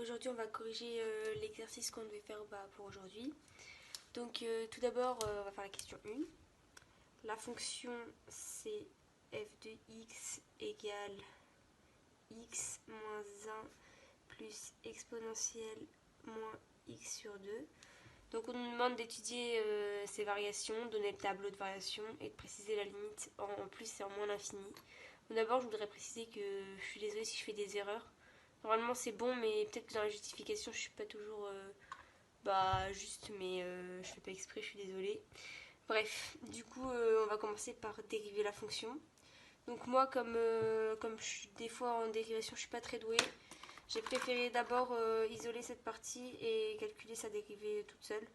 aujourd'hui on va corriger l'exercice qu'on devait faire pour aujourd'hui. Donc tout d'abord on va faire la question 1. La fonction c'est f de x égale x moins 1 plus exponentielle moins x sur 2. Donc on nous demande d'étudier ces variations, donner le tableau de variation et de préciser la limite en plus et en moins l'infini. Tout d'abord je voudrais préciser que je suis désolée si je fais des erreurs. Normalement c'est bon, mais peut-être que dans la justification je suis pas toujours juste, mais je fais pas exprès, je suis désolée. Bref, du coup on va commencer par dériver la fonction. Donc moi comme des fois en dérivation je suis pas très douée, j'ai préféré d'abord isoler cette partie et calculer sa dérivée toute seule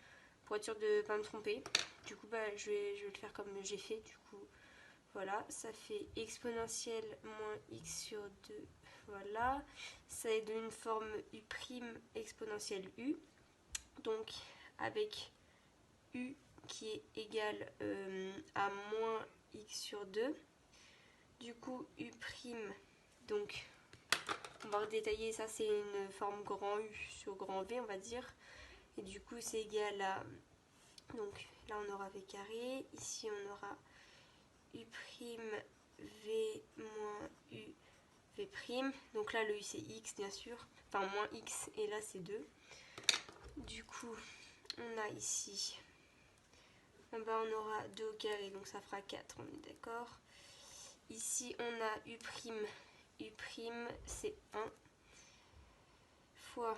pour être sûre de ne pas me tromper. Du coup je vais le faire comme j'ai fait. Du coup voilà, ça fait exponentielle moins x sur 2. Voilà, ça est d'une forme u' exponentielle u. Donc avec u qui est égal à moins x sur 2. Du coup u', donc on va redétailler ça, c'est une forme grand U sur grand V on va dire. Et du coup c'est égal à, donc là on aura V carré, ici on aura U', V moins U, V'. Donc là le U c'est X bien sûr, enfin moins X et là c'est 2. Du coup on a ici, en bas on aura 2 au carré donc ça fera 4, on est d'accord. Ici on a U', c'est 1 fois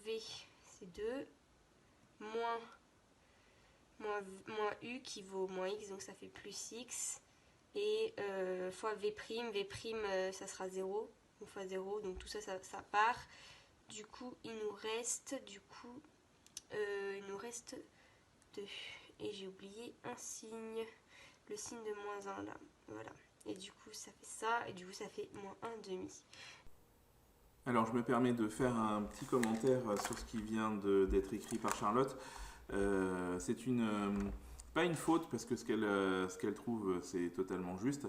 V c'est 2 moins U qui vaut moins X donc ça fait plus X et fois V', ça sera 0 donc fois 0 donc tout ça part. Du coup il nous reste 2 et j'ai oublié un signe, le signe de moins 1 là, voilà. Et du coup ça fait ça, et du coup ça fait moins 1 demi. Alors je me permets de faire un petit commentaire sur ce qui vient d'être écrit par Charlotte. C'est pas une faute parce que ce qu'elle trouve c'est totalement juste,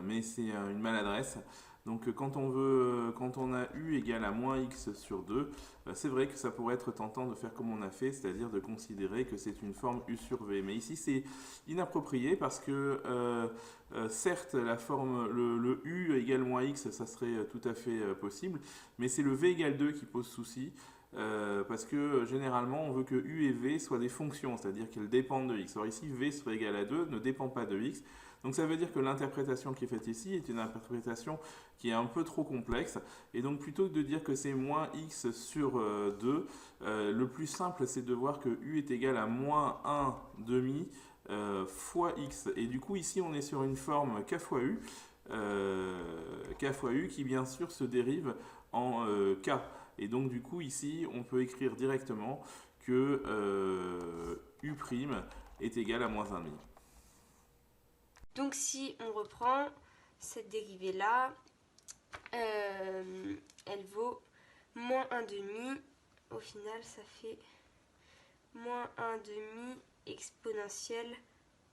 mais c'est une maladresse. Donc quand on a u égale à moins x sur 2, c'est vrai que ça pourrait être tentant de faire comme on a fait, c'est-à-dire de considérer que c'est une forme u sur v. Mais ici c'est inapproprié parce que certes la forme le u égale moins x, ça serait tout à fait possible, mais c'est le v égale 2 qui pose souci. Parce que généralement on veut que u et v soient des fonctions, c'est-à-dire qu'elles dépendent de x. Alors ici v soit égal à 2 ne dépend pas de x, donc ça veut dire que l'interprétation qui est faite ici est une interprétation qui est un peu trop complexe, et donc plutôt que de dire que c'est moins x sur 2, le plus simple c'est de voir que u est égal à moins 1 demi fois x, et du coup ici on est sur une forme k fois u qui bien sûr se dérive en k. Et donc du coup ici on peut écrire directement que u' est égal à moins 1,5. Donc si on reprend cette dérivée là, elle vaut moins 1 demi. Au final ça fait moins 1 demi exponentielle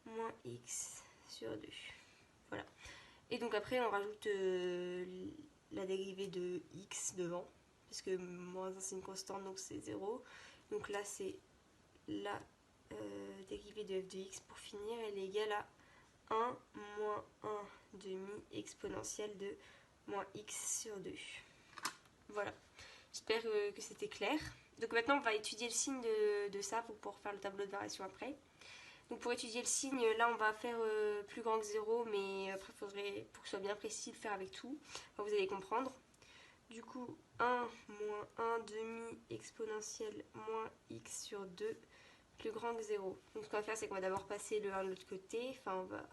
moins x sur 2. Voilà. Et donc après on rajoute la dérivée de x devant, parce que moins 1 c'est une constante donc c'est 0. Donc là c'est la dérivée de f de x pour finir, elle est égale à 1 moins 1 demi exponentielle de moins x sur 2. Voilà, j'espère que c'était clair. Donc maintenant on va étudier le signe de ça pour pouvoir faire le tableau de variation après. Donc pour étudier le signe, là on va faire plus grand que 0, mais après il faudrait, pour que ce soit bien précis, le faire avec tout. Enfin, vous allez comprendre. Du coup 1 moins 1 demi exponentielle moins x sur 2 plus grand que 0. Donc ce qu'on va faire c'est qu'on va d'abord passer le 1 de l'autre côté, enfin on va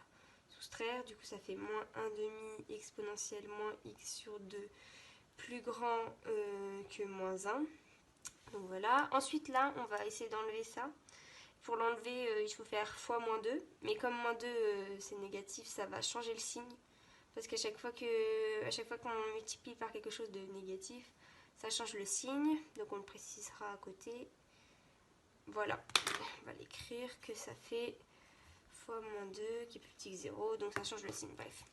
soustraire, du coup ça fait moins 1 demi exponentielle moins x sur 2 plus grand que moins 1. Donc voilà, ensuite là on va essayer d'enlever ça. Pour l'enlever il faut faire fois moins 2, mais comme moins 2 c'est négatif, ça va changer le signe, parce qu'à chaque fois qu'on multiplie par quelque chose de négatif, ça change le signe, donc on le précisera à côté. Voilà, on va l'écrire que ça fait fois moins 2 qui est plus petit que 0, donc ça change le signe, bref.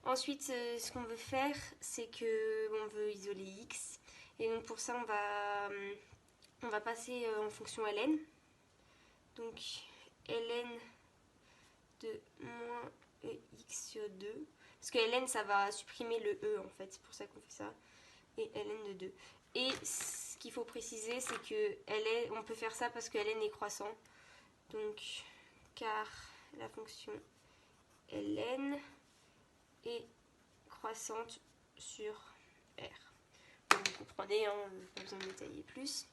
Ensuite, ce qu'on veut faire, c'est qu'on veut isoler x, Et donc pour ça, on va passer en fonction ln. Donc ln de moins ex sur 2. Parce que ln, ça va supprimer le e en fait, c'est pour ça qu'on fait ça. Et ln de 2. Et ce qu'il faut préciser, c'est que on peut faire ça parce que ln est croissant. Donc, car la fonction ln est croissante sur r. Donc, vous comprenez, hein, pas besoin de détailler plus.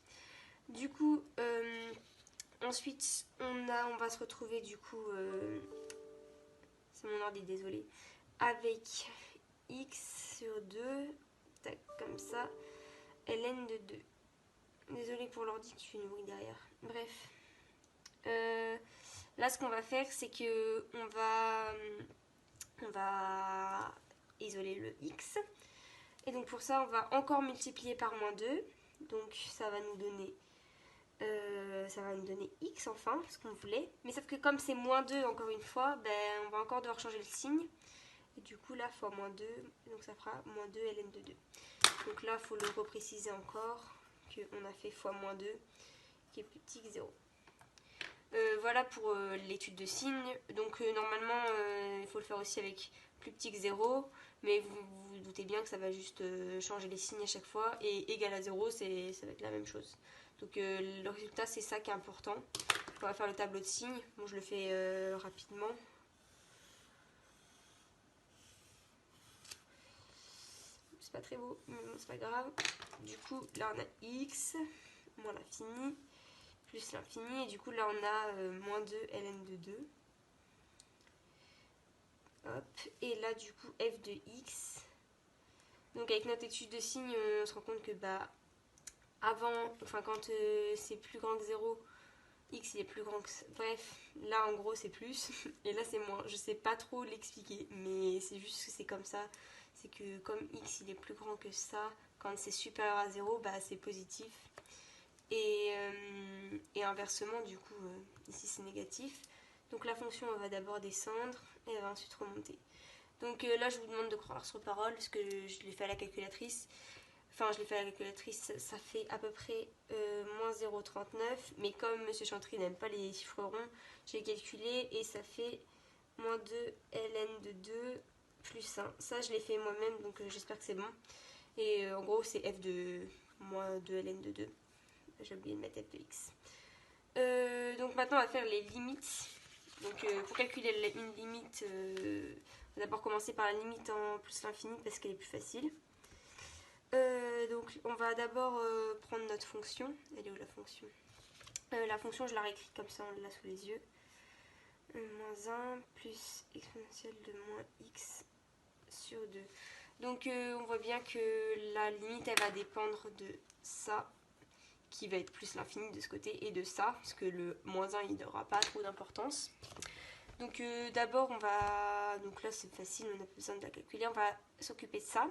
Du coup, ensuite, on va se retrouver du coup, c'est mon ordi, désolé, avec x sur 2, tac, comme ça, ln de 2. Désolé pour l'ordi qui fait une bruit derrière. Bref. Là, ce qu'on va faire, c'est que on va isoler le x. Et donc pour ça, on va encore multiplier par moins 2. Donc ça va nous donner x enfin, ce qu'on voulait. Mais sauf que comme c'est moins 2 encore une fois, on va encore devoir changer le signe. Et du coup là, fois moins 2, donc ça fera moins 2 ln de 2. Donc là, il faut le repréciser encore, qu'on a fait fois moins 2, qui est plus petit que 0. Voilà pour l'étude de signes. Donc normalement, il faut le faire aussi avec plus petit que 0. Mais vous vous doutez bien que ça va juste changer les signes à chaque fois. Et égal à 0, ça va être la même chose. Donc le résultat, c'est ça qui est important. On va faire le tableau de signes. Bon, je le fais rapidement. C'est pas très beau, mais bon, c'est pas grave. Du coup, là, on a x, moins l'infini, plus l'infini. Et du coup, là, on a moins 2 ln de 2. Hop. Et là, du coup, f de x. Donc, avec notre étude de signes, on se rend compte que, quand c'est plus grand que 0, x il est plus grand que... Bref, là, en gros, c'est plus. Et là, c'est moins. Je sais pas trop l'expliquer, mais c'est juste que c'est comme ça. C'est que comme x il est plus grand que ça, quand c'est supérieur à 0, c'est positif. Et inversement, du coup, ici c'est négatif. Donc la fonction elle va d'abord descendre et elle va ensuite remonter. Donc là, je vous demande de croire sur parole, parce que je l'ai fait à la calculatrice. Enfin, je l'ai fait à la calculatrice, ça fait à peu près moins 0,39. Mais comme M. Chantry n'aime pas les chiffres ronds, j'ai calculé et ça fait moins 2 ln de 2 plus 1. Ça, je l'ai fait moi-même, donc j'espère que c'est bon. Et en gros, c'est f de moins 2 ln de 2. J'ai oublié de mettre f de x. Donc maintenant, on va faire les limites. Donc pour calculer une limite, on va d'abord commencer par la limite en plus l'infini parce qu'elle est plus facile. Donc on va d'abord prendre notre fonction. Elle est où la fonction? La fonction, je la réécris comme ça, on l'a sous les yeux. Moins 1 plus exponentielle de moins x sur 2. Donc on voit bien que la limite elle va dépendre de ça qui va être plus l'infini de ce côté et de ça parce que le moins 1 il n'aura pas trop d'importance. Donc d'abord on va, donc là c'est facile, on n'a pas besoin de la calculer, on va s'occuper de ça.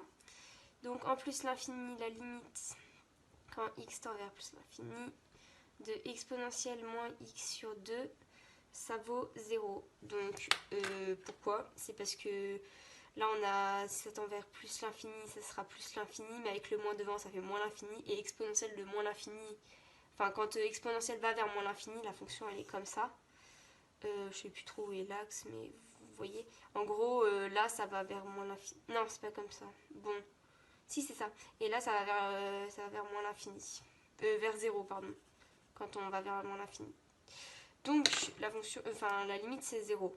Donc en plus l'infini, la limite quand x tend vers plus l'infini de exponentielle moins x sur 2, ça vaut 0. Donc pourquoi? C'est parce que là on a, si ça tend vers plus l'infini, ça sera plus l'infini, mais avec le moins devant ça fait moins l'infini, et exponentielle de moins l'infini, enfin quand exponentielle va vers moins l'infini, la fonction elle est comme ça. Je sais plus trop où est l'axe, mais vous voyez. En gros, là ça va vers moins l'infini. Non, c'est pas comme ça. Bon, si c'est ça. Et là ça va vers moins l'infini. Vers 0, pardon. Quand on va vers moins l'infini. Donc la fonction, la limite c'est 0.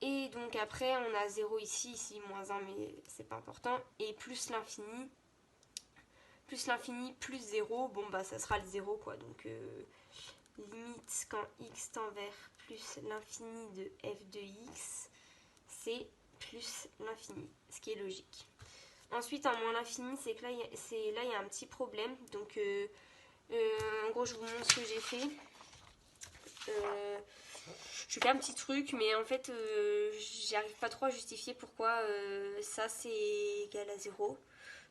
Et donc après on a 0 ici moins 1 mais c'est pas important. Et plus l'infini plus 0, bon ça sera le 0 quoi. Donc limite quand x tend vers plus l'infini de f de x, c'est plus l'infini, ce qui est logique. Ensuite en moins l'infini, c'est que là il y a un petit problème. Donc en gros je vous montre ce que j'ai fait. Je fais un petit truc, mais en fait, j'arrive pas trop à justifier pourquoi ça c'est égal à 0.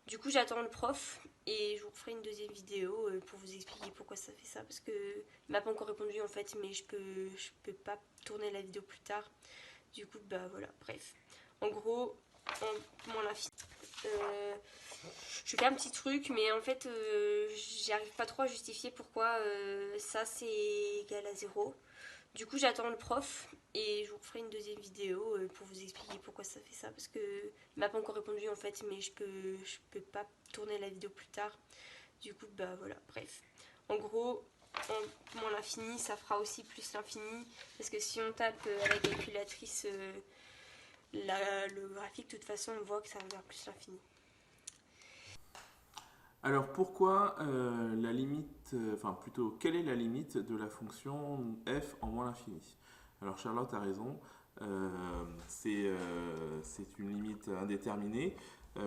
Du coup, j'attends le prof et je vous referai une deuxième vidéo pour vous expliquer pourquoi ça fait ça. Parce que il m'a pas encore répondu en fait, mais je peux pas tourner la vidéo plus tard. Du coup, voilà, bref. En gros, moins l'infini. je fais un petit truc, mais en fait, j'arrive pas trop à justifier pourquoi ça c'est égal à 0. Du coup, j'attends le prof et je vous ferai une deuxième vidéo pour vous expliquer pourquoi ça fait ça. Parce que il m'a pas encore répondu en fait, mais je peux pas tourner la vidéo plus tard. Du coup, bah voilà, bref. En gros, moins l'infini, ça fera aussi plus l'infini. Parce que si on tape à la calculatrice le graphique, de toute façon, on voit que ça va vers plus l'infini. Alors pourquoi la limite, enfin plutôt, quelle est la limite de la fonction f en moins l'infini? Alors Charlotte a raison, c'est une limite indéterminée.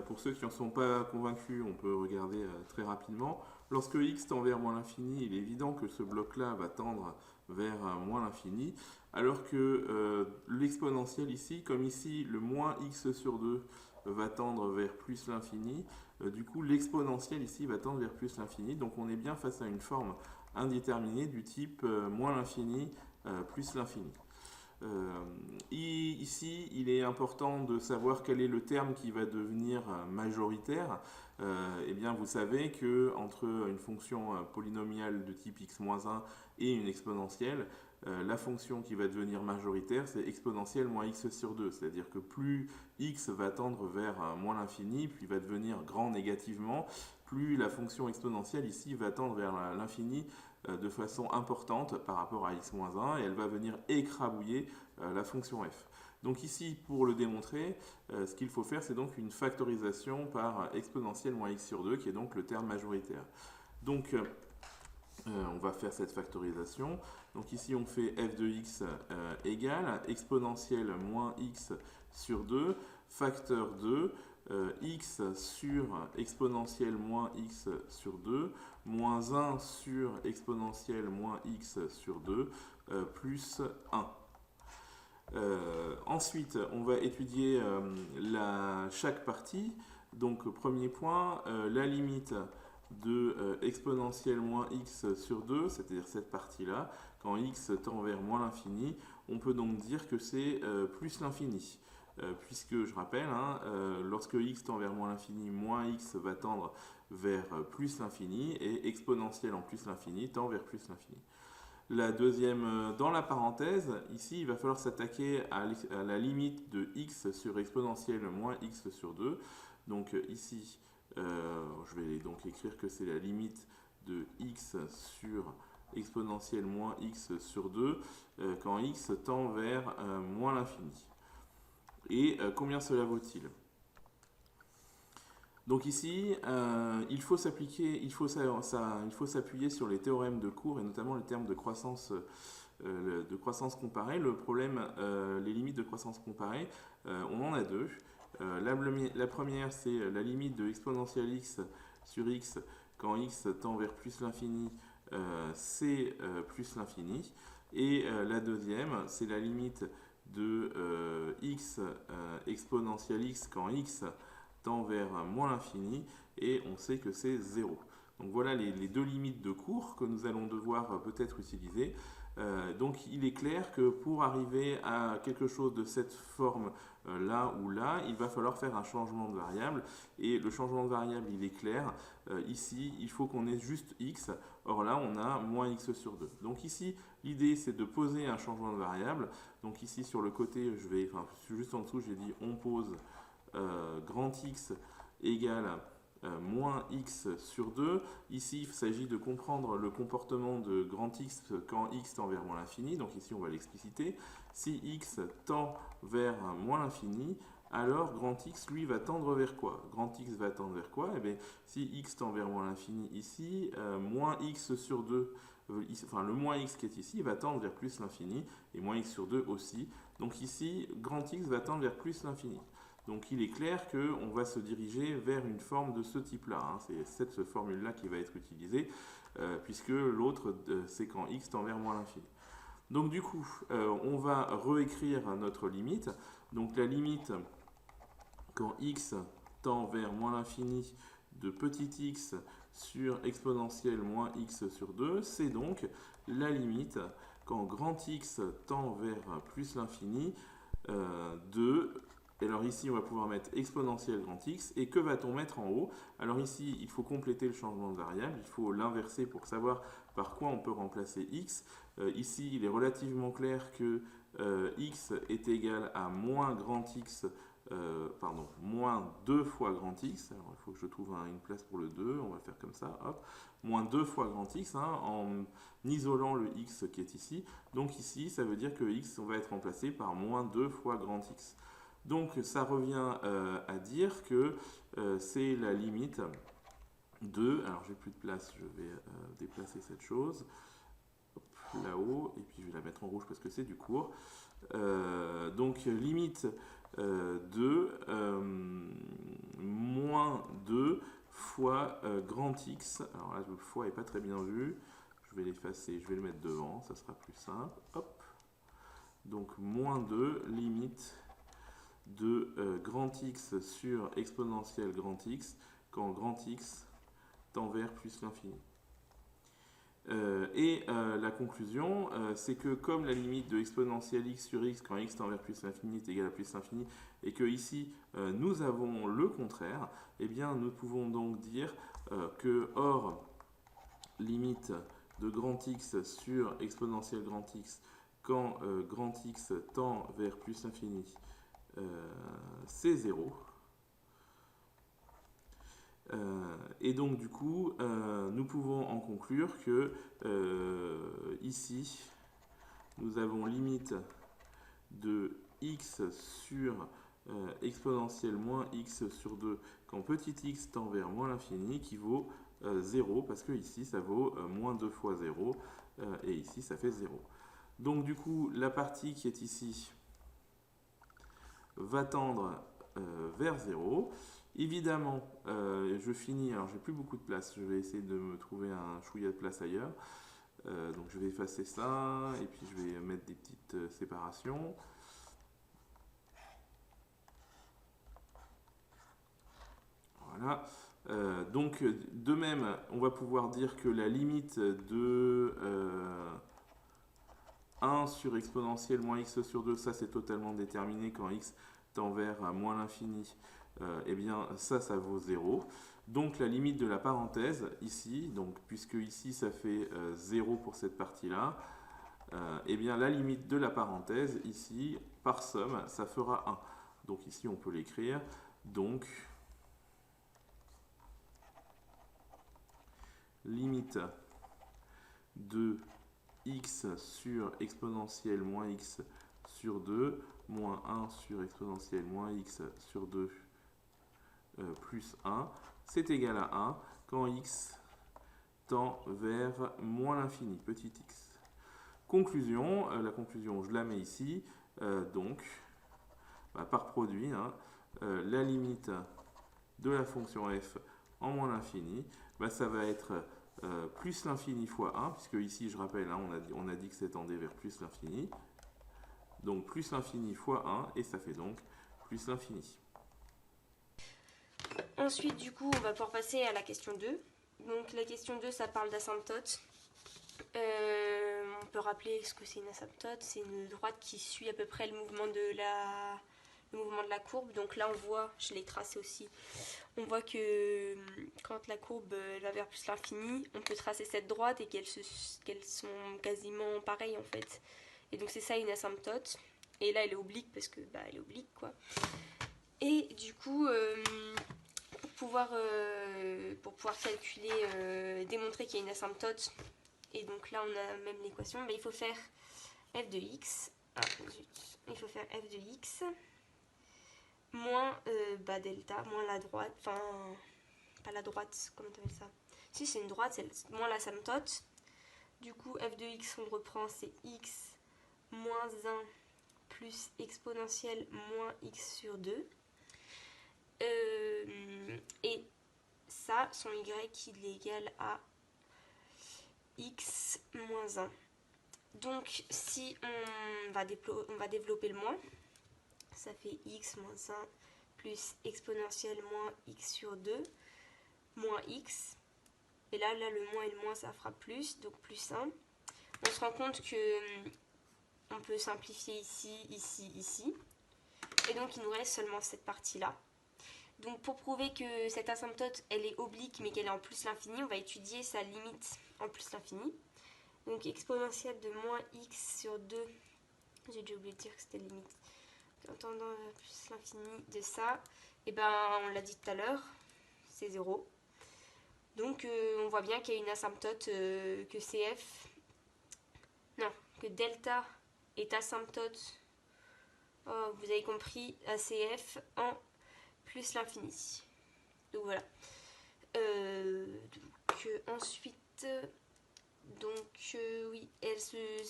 Pour ceux qui n'en sont pas convaincus, on peut regarder très rapidement. Lorsque x tend vers moins l'infini, il est évident que ce bloc-là va tendre vers moins l'infini, alors que l'exponentielle ici, comme ici le moins x sur 2 va tendre vers plus l'infini, du coup l'exponentielle ici va tendre vers plus l'infini, donc on est bien face à une forme indéterminée du type moins l'infini plus l'infini. Ici, il est important de savoir quel est le terme qui va devenir majoritaire. Eh bien, vous savez que entre une fonction polynomiale de type x-1 et une exponentielle, la fonction qui va devenir majoritaire, c'est exponentielle moins x sur 2. C'est-à-dire que plus x va tendre vers moins l'infini, puis va devenir grand négativement, plus la fonction exponentielle ici va tendre vers l'infini de façon importante par rapport à x-1 et elle va venir écrabouiller la fonction f. Donc ici, pour le démontrer, ce qu'il faut faire, c'est donc une factorisation par exponentielle moins x sur 2, qui est donc le terme majoritaire. Donc, on va faire cette factorisation. Donc ici, on fait f de x égale exponentielle moins x sur 2, facteur 2, x sur exponentielle moins x sur 2, moins 1 sur exponentielle moins x sur 2, plus 1. Ensuite, on va étudier chaque partie. Donc, premier point, la limite de exponentielle moins x sur 2, c'est-à-dire cette partie-là, quand x tend vers moins l'infini, on peut donc dire que c'est plus l'infini. Puisque, je rappelle, lorsque x tend vers moins l'infini, moins x va tendre vers plus l'infini, et exponentielle en plus l'infini tend vers plus l'infini. La deuxième, dans la parenthèse, ici, il va falloir s'attaquer à la limite de x sur exponentielle moins x sur 2. Donc ici, je vais donc écrire que c'est la limite de x sur exponentielle moins x sur 2 quand x tend vers moins l'infini. Et combien cela vaut-il? Donc ici, il faut s'appuyer sur les théorèmes de Cour et notamment les termes de croissance comparée. Le problème, les limites de croissance comparée, on en a deux. La première, c'est la limite de exponentielle x sur x quand x tend vers plus l'infini, c'est plus l'infini. Et la deuxième, c'est la limite de x exponentielle x quand x tend vers moins l'infini, et on sait que c'est 0. Donc voilà les deux limites de cours que nous allons devoir peut-être utiliser. Donc il est clair que pour arriver à quelque chose de cette forme là ou là, il va falloir faire un changement de variable, et le changement de variable il est clair. Ici il faut qu'on ait juste x, or là on a moins x sur 2. Donc ici l'idée c'est de poser un changement de variable. Donc ici sur le côté, juste en dessous j'ai dit on pose grand X égale moins X sur 2. Ici, il s'agit de comprendre le comportement de grand X quand X tend vers moins l'infini. Donc ici, on va l'expliciter. Si X tend vers moins l'infini, alors grand X, lui, va tendre vers quoi? Grand X va tendre vers quoi? Eh bien, si X tend vers moins l'infini ici, moins X sur 2, le moins X qui est ici, va tendre vers plus l'infini, et moins X sur 2 aussi. Donc ici, grand X va tendre vers plus l'infini. Donc il est clair qu'on va se diriger vers une forme de ce type-là. C'est cette formule-là qui va être utilisée, puisque l'autre, c'est quand x tend vers moins l'infini. Donc du coup, on va réécrire notre limite. Donc la limite, quand x tend vers moins l'infini de petit x sur exponentielle moins x sur 2, c'est donc la limite quand grand x tend vers plus l'infini de Alors ici, on va pouvoir mettre exponentielle grand X. Et que va-t-on mettre en haut? Alors ici, il faut compléter le changement de variable. Il faut l'inverser pour savoir par quoi on peut remplacer X. Ici, il est relativement clair que X est égal à moins grand X, moins 2 fois grand X. Alors il faut que je trouve une place pour le 2. On va faire comme ça. Hop. Moins 2 fois grand X, hein, en isolant le X qui est ici. Donc ici, ça veut dire que X va être remplacé par moins 2 fois grand X. Donc ça revient à dire que c'est la limite de, alors j'ai plus de place, je vais déplacer cette chose là-haut, et puis je vais la mettre en rouge parce que c'est du cours. Donc limite de moins 2 fois grand X, alors là le fois n'est pas très bien vu, je vais l'effacer, je vais le mettre devant, ça sera plus simple. Hop. Donc moins 2 limite de grand X sur exponentielle grand X quand grand X tend vers plus l'infini. La conclusion, c'est que comme la limite de exponentielle x sur x quand x tend vers plus l'infini est égale à plus l'infini, et que ici nous avons le contraire, eh bien nous pouvons donc dire que or limite de grand X sur exponentielle grand X quand grand X tend vers plus l'infini, c'est 0. Et donc du coup, nous pouvons en conclure que ici, nous avons limite de x sur exponentielle moins x sur 2 quand petit x tend vers moins l'infini qui vaut 0, parce que ici ça vaut moins 2 fois 0, et ici ça fait 0. Donc du coup, la partie qui est ici va tendre vers 0. Évidemment, je finis, alors j'ai plus beaucoup de place, je vais essayer de me trouver un chouïa de place ailleurs. Donc je vais effacer ça, et puis je vais mettre des petites séparations. Voilà. Donc de même, on va pouvoir dire que la limite de 1 sur exponentielle moins x sur 2, ça c'est totalement déterminé quand x tend vers moins l'infini. Eh bien ça vaut 0. Donc la limite de la parenthèse ici, donc puisque ici ça fait 0 pour cette partie-là, eh bien la limite de la parenthèse ici, par somme, ça fera 1. Donc ici on peut l'écrire, donc limite de x sur exponentielle moins x sur 2 moins 1 sur exponentielle moins x sur 2 plus 1, c'est égal à 1 quand x tend vers moins l'infini, petit x. Conclusion, la conclusion je la mets ici, donc par produit, hein, la limite de la fonction f en moins l'infini, ça va être plus l'infini fois 1, puisque ici je rappelle, hein, on a dit que c'est tendait vers plus l'infini, donc plus l'infini fois 1, et ça fait donc plus l'infini. Ensuite, du coup, on va pouvoir passer à la question 2. Donc, la question 2, ça parle d'asymptote. On peut rappeler ce que c'est une asymptote. C'est une droite qui suit à peu près le mouvement de la courbe. Donc là, on voit, je l'ai tracé aussi, on voit que quand la courbe va vers plus l'infini, on peut tracer cette droite et qu'elles sont quasiment pareilles en fait. Et donc, c'est ça une asymptote. Et là, elle est oblique parce que elle est oblique quoi. Et du coup, pour pouvoir calculer, démontrer qu'il y a une asymptote, et donc là on a même l'équation, il faut faire f de x, il faut faire f de x moins delta, moins la droite, enfin pas la droite, comment tu appelles ça? Si c'est une droite, c'est moins l'asymptote. Du coup f de x on le reprend, c'est x moins 1 plus exponentielle moins x sur 2. Et ça, son y, il est égal à x moins 1. Donc, si on va développer le moins, ça fait x moins 1 plus exponentielle moins x sur 2, moins x. Et là, le moins et le moins, ça fera plus, donc plus 1. On se rend compte que on peut simplifier ici, ici, ici. Et donc il nous reste seulement cette partie-là. Donc pour prouver que cette asymptote elle est oblique mais qu'elle est en plus l'infini, on va étudier sa limite en plus l'infini. Donc exponentielle de moins x sur 2, j'ai déjà oublié de dire que c'était limite, en tendant vers plus l'infini de ça, et ben on l'a dit tout à l'heure, c'est 0. Donc on voit bien qu'il y a une asymptote que CF, non, que delta est asymptote, oh, vous avez compris, à CF en plus l'infini. Donc voilà. Ensuite, oui,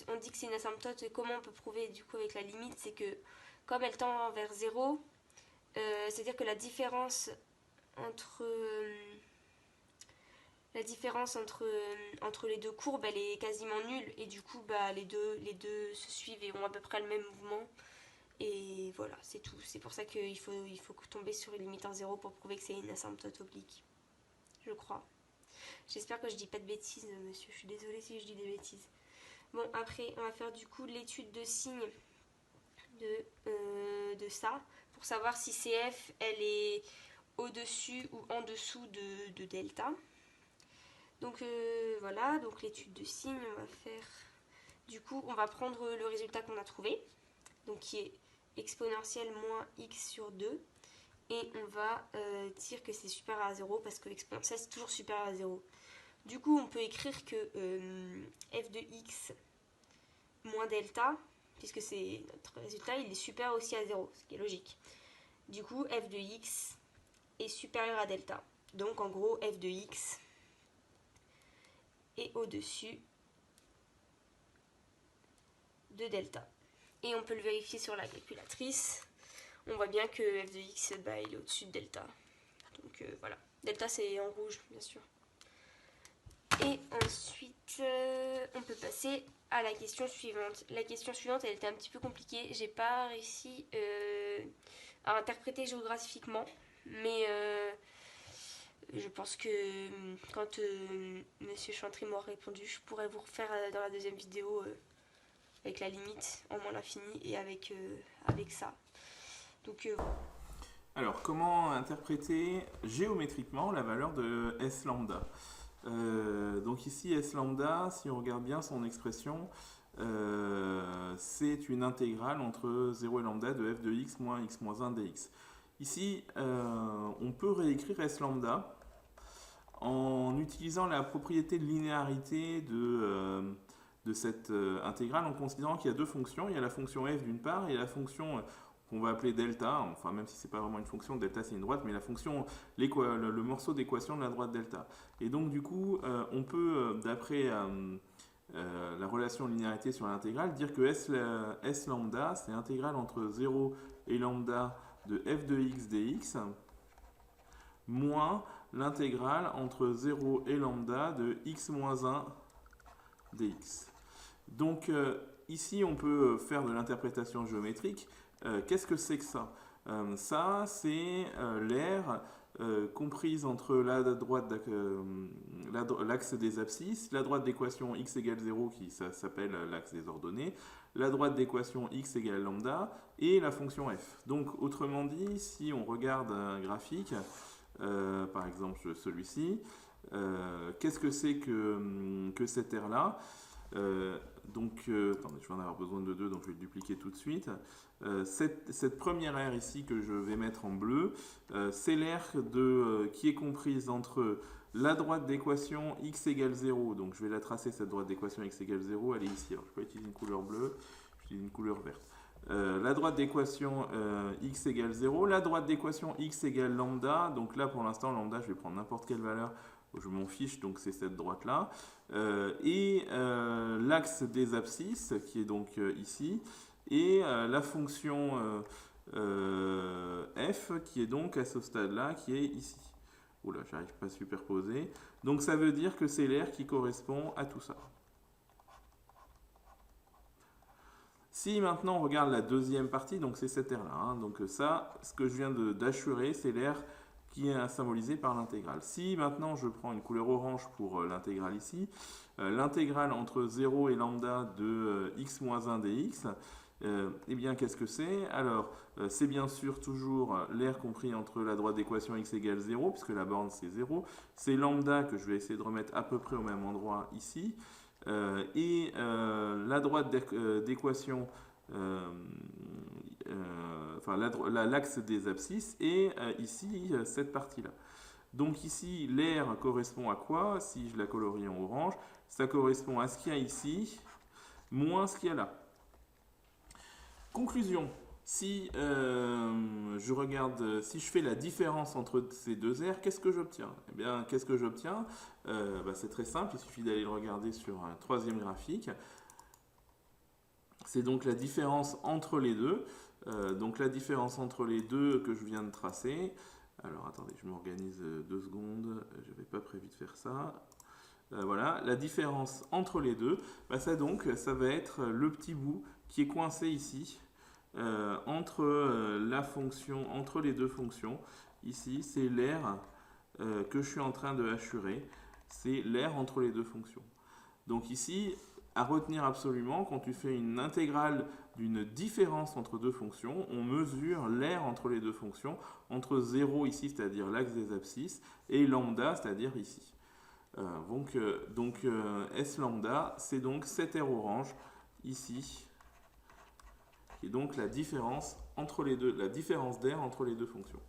on dit que c'est une asymptote. Comment on peut prouver du coup avec la limite? C'est que comme elle tend vers 0, c'est-à-dire que la différence entre les deux courbes elle est quasiment nulle et du coup bah, les deux se suivent et ont à peu près le même mouvement. Et voilà, c'est tout. C'est pour ça qu'il faut tomber sur une limite en 0 pour prouver que c'est une asymptote oblique. Je crois. J'espère que je dis pas de bêtises, monsieur. Je suis désolée si je dis des bêtises. Bon, après, on va faire du coup l'étude de signe de ça pour savoir si CF, elle est au-dessus ou en dessous de delta. Donc voilà, donc l'étude de signe, on va faire... Du coup, on va prendre le résultat qu'on a trouvé, donc qui est exponentielle moins x sur 2. Et on va dire que c'est supérieur à 0 parce que l'exponentielle c'est toujours supérieur à 0. Du coup, on peut écrire que f de x moins delta, puisque c'est notre résultat, il est supérieur aussi à 0, ce qui est logique. Du coup, f de x est supérieur à delta. Donc en gros, f de x est au-dessus de delta. Et on peut le vérifier sur la calculatrice. On voit bien que f de x, bah, il est au-dessus de delta. Donc voilà. Delta, c'est en rouge, bien sûr. Et ensuite, on peut passer à la question suivante. La question suivante, elle était un petit peu compliquée. J'ai pas réussi à interpréter géographiquement. Mais je pense que quand Monsieur Chantry m'aura répondu, je pourrais vous refaire dans la deuxième vidéo avec la limite en moins l'infini et avec ça. Donc Alors, comment interpréter géométriquement la valeur de S lambda? Donc ici, S lambda, si on regarde bien son expression, c'est une intégrale entre 0 et lambda de f de x moins 1 dx. Ici, on peut réécrire S lambda en utilisant la propriété de linéarité de cette intégrale, en considérant qu'il y a deux fonctions. Il y a la fonction f d'une part et la fonction qu'on va appeler delta, enfin même si c'est pas vraiment une fonction, delta c'est une droite, mais la fonction, le morceau d'équation de la droite delta. Et donc du coup, on peut, d'après la relation de linéarité sur l'intégrale, dire que S lambda, c'est l'intégrale entre 0 et lambda de f de x dx, moins l'intégrale entre 0 et lambda de x moins 1 dx. Donc ici, on peut faire de l'interprétation géométrique. Qu'est-ce que c'est que ça? Ça, c'est l'aire comprise entre l'axe des abscisses, la droite d'équation x égale 0 qui s'appelle l'axe des ordonnées, la droite d'équation x égale lambda et la fonction f. Donc autrement dit, si on regarde un graphique, par exemple celui-ci, qu'est-ce que c'est que cette aire-là? Attendez, je vais en avoir besoin de deux, donc je vais le dupliquer tout de suite. Cette première aire ici que je vais mettre en bleu, c'est l'aire qui est comprise entre la droite d'équation x égale 0, donc je vais la tracer cette droite d'équation x égale 0, elle est ici, alors je peux utiliser une couleur bleue, j'utilise une couleur verte. La droite d'équation x égale 0, la droite d'équation x égale lambda, donc là pour l'instant lambda je vais prendre n'importe quelle valeur, je m'en fiche, donc c'est cette droite là, et l'axe des abscisses qui est donc ici, et la fonction f qui est donc à ce stade là qui est ici. Oula, j'arrive pas à superposer, donc ça veut dire que c'est l'aire qui correspond à tout ça. Si maintenant on regarde la deuxième partie, donc c'est cette aire-là, hein, donc ça, ce que je viens d'achurer, c'est l'aire qui est symbolisée par l'intégrale. Si maintenant je prends une couleur orange pour l'intégrale ici, l'intégrale entre 0 et lambda de x moins 1 dx, Eh bien, qu'est-ce que c'est? Alors, c'est bien sûr toujours l'air compris entre la droite d'équation x égale 0, puisque la borne c'est 0. C'est lambda que je vais essayer de remettre à peu près au même endroit ici. Et la droite d'équation, enfin l'axe des abscisses, et ici cette partie-là. Donc ici, l'air correspond à quoi? Si je la colorie en orange, ça correspond à ce qu'il y a ici, moins ce qu'il y a là. Conclusion, si je regarde, si je fais la différence entre ces deux airs, qu'est-ce que j'obtiens? Eh bien, qu'est-ce que j'obtiens? C'est très simple, il suffit d'aller le regarder sur un troisième graphique. C'est donc la différence entre les deux. Donc la différence entre les deux que je viens de tracer. Alors attendez, je m'organise 2 secondes, je n'avais pas prévu de faire ça. Voilà, la différence entre les deux, ça va être le petit bout qui est coincé ici entre la fonction, entre les deux fonctions. Ici, c'est l'air que je suis en train de hachurer, c'est l'air entre les deux fonctions. Donc ici, à retenir absolument, quand tu fais une intégrale d'une différence entre deux fonctions, on mesure l'air entre les deux fonctions, entre 0 ici, c'est-à-dire l'axe des abscisses, et lambda, c'est-à-dire ici. S lambda, c'est donc cet air orange, ici, qui est donc la différence entre les deux, la différence d'air entre les deux fonctions.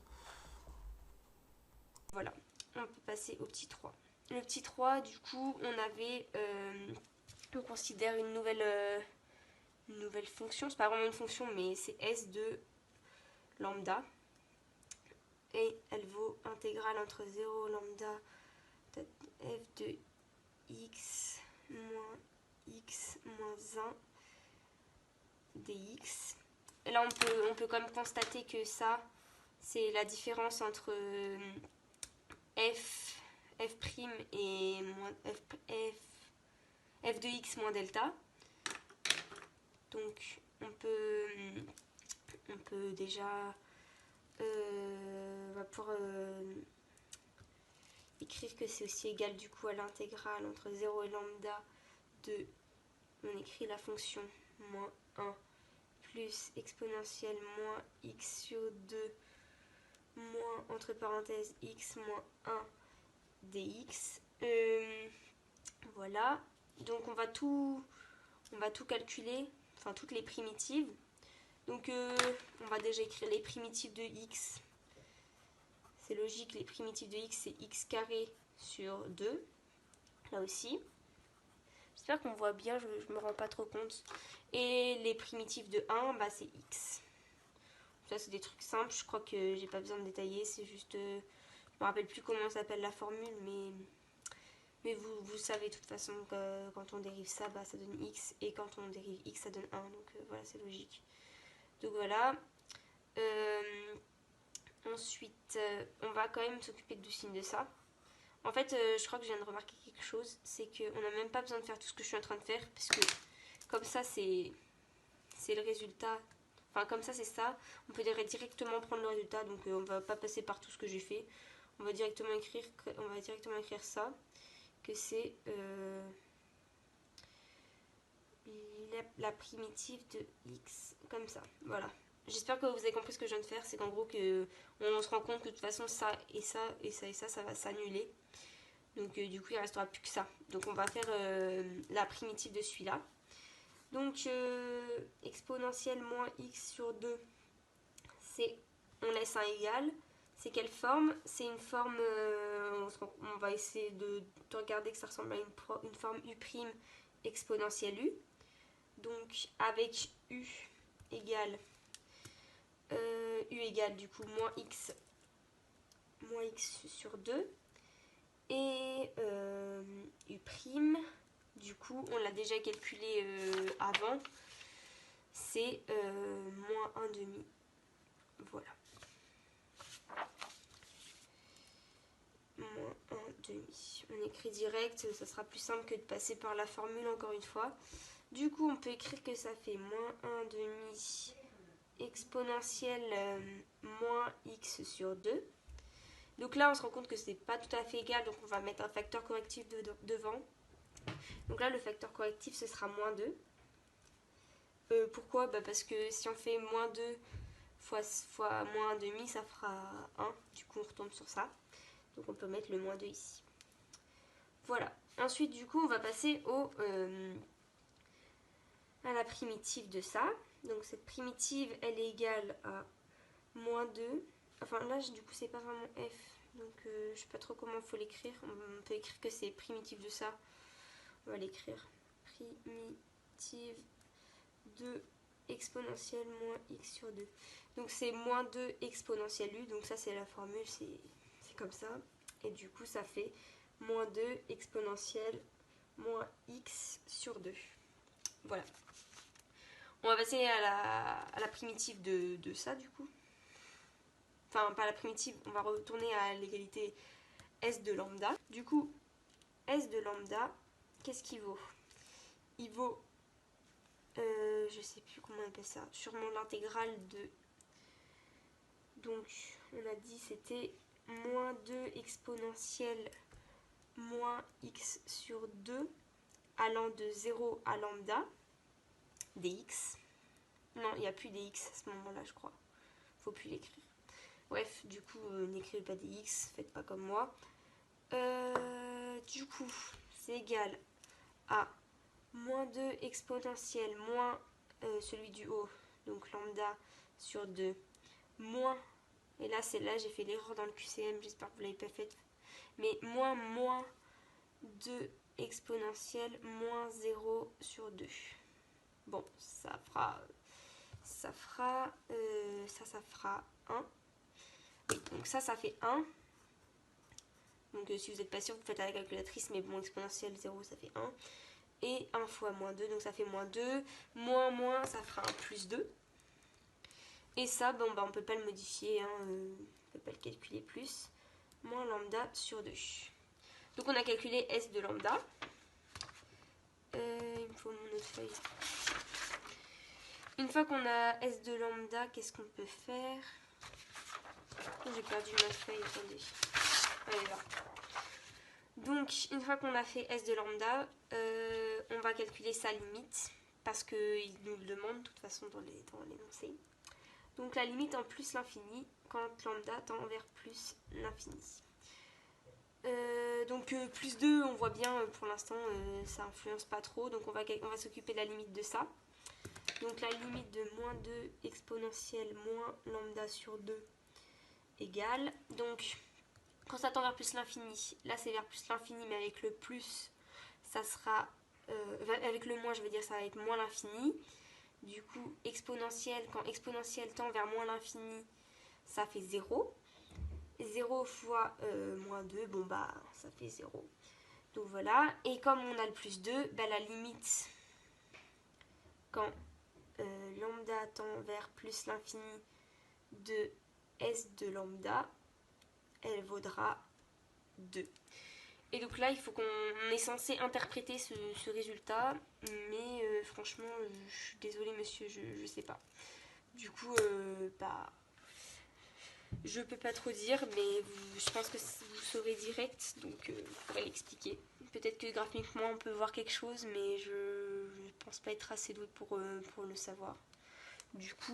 Voilà, on peut passer au petit 3. Le petit 3, du coup, on considère une nouvelle fonction. C'est pas vraiment une fonction, mais c'est S de lambda. Et elle vaut intégrale entre 0 lambda f de x moins 1 dx. Et là, on peut quand même constater que ça, c'est la différence entre f' et f de x moins delta. Donc on peut déjà écrire que c'est aussi égal du coup à l'intégrale entre 0 et lambda de, on écrit la fonction moins 1 plus exponentielle moins x sur 2 moins entre parenthèses x moins 1 dx. Voilà, donc on va tout calculer, enfin toutes les primitives. Donc on va déjà écrire les primitives de x. C'est logique, les primitives de x c'est x carré sur 2. Là aussi. J'espère qu'on voit bien, je me rends pas trop compte. Et les primitives de 1, c'est x. Ça c'est des trucs simples, je crois que j'ai pas besoin de détailler, c'est juste... je me rappelle plus comment s'appelle la formule, mais vous savez de toute façon que quand on dérive ça, ça donne x, et quand on dérive x, ça donne 1, donc voilà, c'est logique. Donc voilà. Ensuite, on va quand même s'occuper du signe de ça. En fait, je crois que je viens de remarquer quelque chose, c'est qu'on n'a même pas besoin de faire tout ce que je suis en train de faire, parce que comme ça, c'est le résultat. Enfin, comme ça, c'est ça. On peut directement prendre le résultat, donc on va pas passer par tout ce que j'ai fait. On va directement écrire ça, que c'est la primitive de x, comme ça. Voilà. J'espère que vous avez compris ce que je viens de faire. C'est qu'en gros, on se rend compte que de toute façon, ça et ça et ça et ça va s'annuler. Donc du coup, il ne restera plus que ça. Donc on va faire la primitive de celui-là. Donc exponentielle moins x sur 2, on laisse un égal. C'est quelle forme? C'est une forme, on va essayer de regarder que ça ressemble à une forme u' exponentielle u. Donc avec u égale du coup moins x sur 2 et u', du coup on l'a déjà calculé avant, c'est moins 1 demi. Voilà. Moins 1 demi. On écrit direct, ça sera plus simple que de passer par la formule encore une fois. Du coup, on peut écrire que ça fait moins 1 demi exponentielle moins x sur 2. Donc là, on se rend compte que c'est pas tout à fait égal, donc on va mettre un facteur correctif devant. Donc là, le facteur correctif, ce sera moins 2. Pourquoi? Parce que si on fait moins 2 fois moins 1,5, ça fera 1. Du coup, on retombe sur ça. Donc, on peut mettre le moins 2 ici. Voilà. Ensuite, du coup, on va passer à la primitive de ça. Donc, cette primitive, elle est égale à moins 2. Enfin, là, du coup, c'est pas vraiment f. Donc, je sais pas trop comment il faut l'écrire. On peut écrire que c'est primitive de ça. On va l'écrire. Primitive de exponentielle moins x sur 2. Donc c'est moins 2 exponentielle u, donc ça c'est la formule, c'est comme ça. Et du coup ça fait moins 2 exponentielle moins x sur 2. Voilà. On va passer à la primitive de ça du coup. Enfin pas la primitive, on va retourner à l'égalité s de lambda. Du coup, s de lambda, qu'est-ce qu'il vaut? Il vaut je sais plus comment on appelle ça, sûrement l'intégrale de, donc on a dit c'était moins 2 exponentielle moins x sur 2 allant de 0 à lambda dx. Non, il n'y a plus dx à ce moment-là, je crois. Faut plus l'écrire. Bref, du coup, n'écrivez pas dx, faites pas comme moi. Du coup, c'est égal à moins 2 exponentielle moins celui du haut, donc lambda sur 2, moins, et là j'ai fait l'erreur dans le QCM, j'espère que vous ne l'avez pas fait, mais moins 2 exponentielle moins 0 sur 2. Bon, ça fera 1. Oui, donc ça fait 1. Donc si vous n'êtes pas sûr, vous faites à la calculatrice, mais bon, exponentielle 0, ça fait 1. Et 1 fois moins 2, donc ça fait moins 2. Moins, ça fera un plus 2. Et ça, bon, on ne peut pas le modifier, hein, on ne peut pas le calculer plus. Moins lambda sur 2. Donc on a calculé S de lambda. Il me faut mon autre feuille. Une fois qu'on a S de lambda, qu'est-ce qu'on peut faire? J'ai perdu ma feuille, attendez. Elle est là. Donc, une fois qu'on a fait S de lambda, on va calculer sa limite, parce qu'il nous le demande de toute façon dans l'énoncé. Donc, la limite en plus l'infini, quand lambda tend vers plus l'infini. Donc, plus 2, on voit bien, pour l'instant, ça influence pas trop, donc on va s'occuper de la limite de ça. Donc, la limite de moins 2 exponentielle moins lambda sur 2 égale, donc... Quand ça tend vers plus l'infini, là c'est vers plus l'infini, mais avec le plus, ça sera... avec le moins, je veux dire, ça va être moins l'infini. Du coup, exponentielle, quand exponentielle tend vers moins l'infini, ça fait 0. 0 fois moins 2, bon bah, ça fait 0. Donc voilà. Et comme on a le plus 2, bah, la limite, quand lambda tend vers plus l'infini de S de lambda, elle vaudra 2. Et donc là, il faut qu'on est censé interpréter ce résultat, mais franchement, je suis désolée monsieur, je sais pas. Du coup, je peux pas trop dire, mais je pense que vous saurez direct, donc vous pourrez l'expliquer. Peut-être que graphiquement on peut voir quelque chose, mais je pense pas être assez douée pour le savoir. Du coup,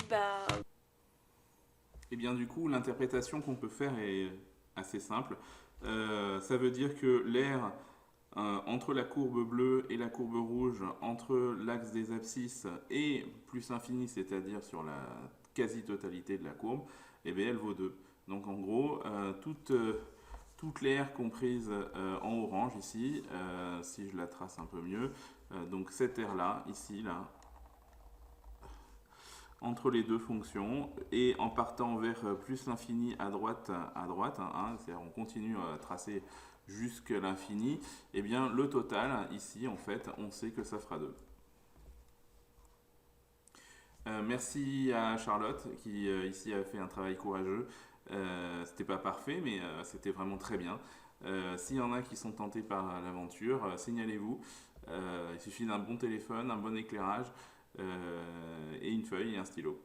Et bien du coup, l'interprétation qu'on peut faire est assez simple. Ça veut dire que l'aire entre la courbe bleue et la courbe rouge, entre l'axe des abscisses et plus l'infini, c'est-à-dire sur la quasi-totalité de la courbe, eh bien, elle vaut 2. Donc en gros, toute l'aire comprise en orange ici, si je la trace un peu mieux, donc cette aire-là, ici, là, entre les deux fonctions, et en partant vers plus l'infini à droite, hein, c'est-à-dire on continue à tracer jusqu'à l'infini, et bien le total, ici, en fait, on sait que ça fera 2. Merci à Charlotte qui ici a fait un travail courageux. C'était pas parfait, mais c'était vraiment très bien. S'il y en a qui sont tentés par l'aventure, signalez-vous. Il suffit d'un bon téléphone, un bon éclairage et une feuille et un stylo.